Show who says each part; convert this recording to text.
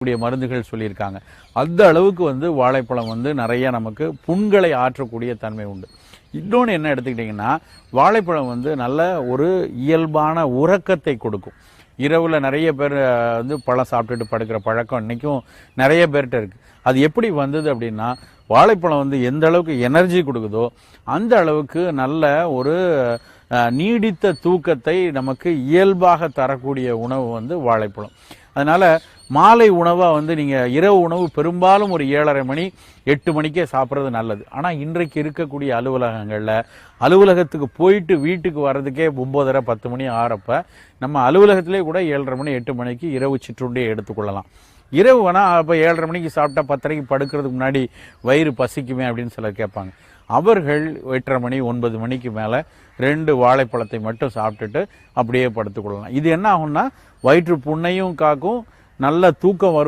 Speaker 1: கூடிய மருந்துகள் சொல்லியிருக்காங்க. அந்த அளவுக்கு வாழைப்பழம் நிறைய நமக்கு புண்களை ஆற்றக்கூடிய தன்மை உண்டு. இன்னொன்று என்ன எடுத்துக்கிட்டிங்கன்னா, வாழைப்பழம் நல்ல ஒரு இயல்பான உறக்கத்தை கொடுக்கும். இரவில் நிறைய பேர் பழம் சாப்பிட்டுட்டு படுக்கிற பழக்கம் இன்றைக்கும் நிறைய பேர்கிட்ட இருக்குது. அது எப்படி வந்தது அப்படின்னா, வாழைப்பழம் எந்த அளவுக்கு எனர்ஜி கொடுக்குதோ அந்த அளவுக்கு நல்ல ஒரு நீடித்த தூக்கத்தை நமக்கு இயல்பாக தரக்கூடிய உணவு வாழைப்பழம். அதனால் மாலை உணவாக நீங்கள் இரவு உணவு பெரும்பாலும் ஒரு 7:30 மணி 8 மணிக்கே சாப்பிட்றது நல்லது. ஆனால் இன்றைக்கு இருக்கக்கூடிய அலுவலகங்களில் அலுவலகத்துக்கு போயிட்டு வீட்டுக்கு வர்றதுக்கே 9:30 10 மணி ஆகிறப்ப நம்ம அலுவலகத்திலே கூட 7:30 மணி 8 மணிக்கு இரவு சிற்றுண்டியை எடுத்துக்கொள்ளலாம். இரவு வேணால் அப்போ 7:30 மணிக்கு சாப்பிட்டா 10:30க்கு படுக்கிறதுக்கு முன்னாடி வயிறு பசிக்குமே அப்படின்னு சிலர் கேட்பாங்க. அவர்கள் 8:30 மணி 9 மணிக்கு மேலே 2 வாழைப்பழத்தை மட்டும் சாப்பிட்டுட்டு அப்படியே படுத்துக்கொள்ளலாம். இது என்ன ஆகும்னா, வயிற்று புண்ணையும் காக்கும், நல்ல தூக்கம் வருவது